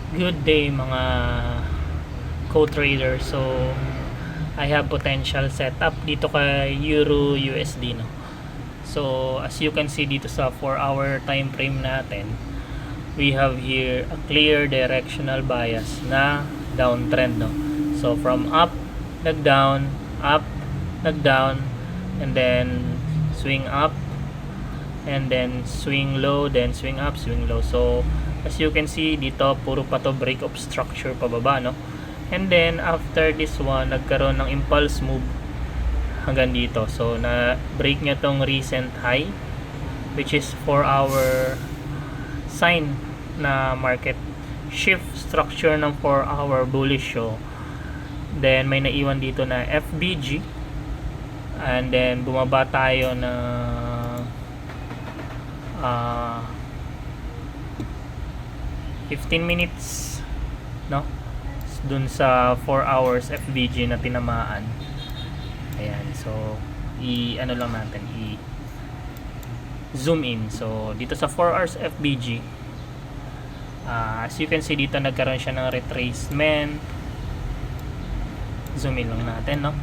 Good day mga co-trader. So I have potential setup dito kay Euro USD, no. So as you can see dito sa 4-hour time frame natin, we have here a clear directional bias na downtrend, no. So from up, nag-down, up, nag-down, and then swing up, and then swing low, then swing up, swing low. So as you can see dito, puro pa to break of structure pababa, no. And then after this one, nagkaroon ng impulse move hanggang dito. So na break niya tong recent high, which is 4-hour sign na market shift structure ng 4-hour bullish show. Then may naiwan dito na FBG, and then bumaba tayo na 15 minutes, no, dun sa 4 hours FBG na tinamaan. Ayan, so ano lang natin, zoom in. So dito sa 4 hours FBG, as you can see dito, nagkaroon siya ng retracement. Zoom in lang natin, no.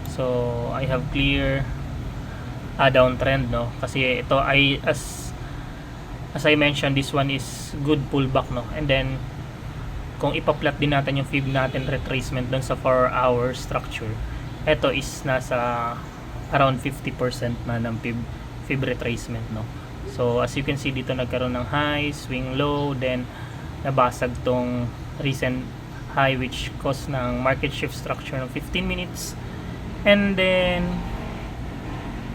So I have clear downtrend, no, kasi ito ay as I mentioned, this one is good pullback, no. And then kung ipa-plot din natin yung fib natin retracement dun sa 4 hour structure, ito is nasa around 50% na ng fib retracement, no. So as you can see dito, nagkaroon ng high, swing low, then nabasag tong recent high, which caused ng market shift structure ng 15 minutes. And then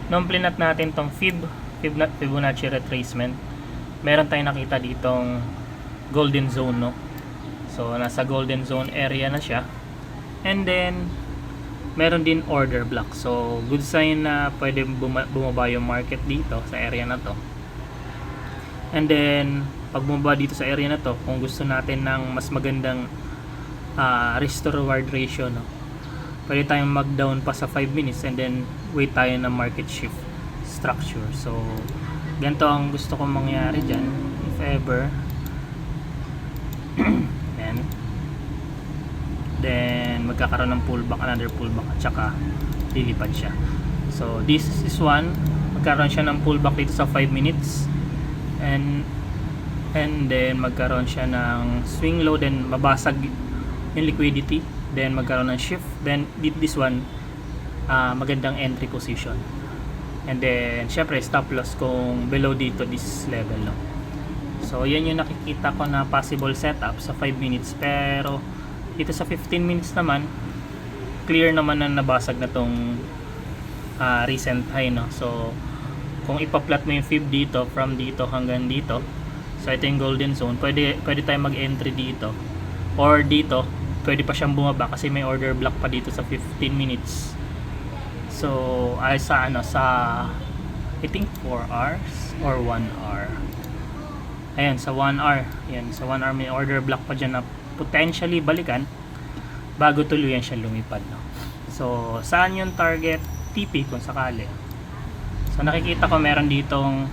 nung plinat natin tong Fibonacci retracement, meron tayong nakita ditong golden zone, no. So nasa golden zone area na siya, and then meron din order block. So good sign na pwede bumaba yung market dito sa area na to. And then pag bumaba dito sa area na to, kung gusto natin ng mas magandang risk to reward ratio, no, pwede tayong mag down pa sa 5 minutes and then wait tayo ng market shift structure. So ganito ang gusto kong mangyari dyan, if ever. then magkakaroon ng pullback, another pullback, at saka lilipad siya. So this is one, magkaroon siya ng pullback dito sa 5 minutes, and then magkaroon siya ng swing low, then mabasag yung liquidity, then magkaroon ng shift, then this one magandang entry position. And then syempre stop loss kung below dito this level, no. So yan yung nakikita ko na possible setup sa 5 minutes. Pero dito sa 15 minutes naman, clear naman na nabasag na tong recent high, no. So kung ipa-plot mo yung fib dito from dito hanggang dito, so ito yung golden zone, pwede tayong mag-entry dito, or dito pwede pa siyang bumaba kasi may order block pa dito sa 15 minutes. So ay sa I think 4 hours or 1 hour. Ayan, sa 1 hour. Ayan, sa 1 hour may order block pa dyan na potentially balikan bago tuluyan siya lumipad, no. So saan yung target TP kung sakali? So nakikita ko meron ditong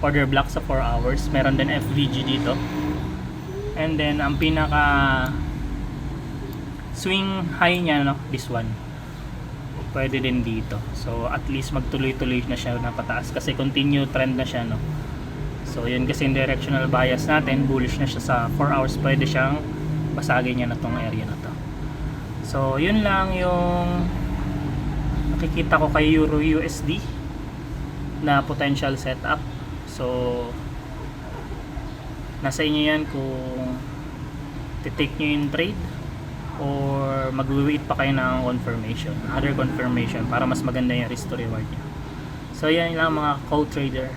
order block sa 4 hours, meron din FVG dito, and then ang pinaka swing high niya, no, this one, pwede din dito. So at least magtuloy-tuloy na siya na pataas kasi continue trend na siya, no. So yun, kasi yung directional bias natin, bullish na siya sa 4 hours, pwede siyang basagin niya na tong area na to. So yun lang yung nakikita ko kay Euro USD na potential setup. So nasa inyo yan kung titake nyo yung trade or mag-wait pa kayo ng confirmation, other confirmation, para mas maganda yung risk to reward nyo. So yan lang mga co-trader.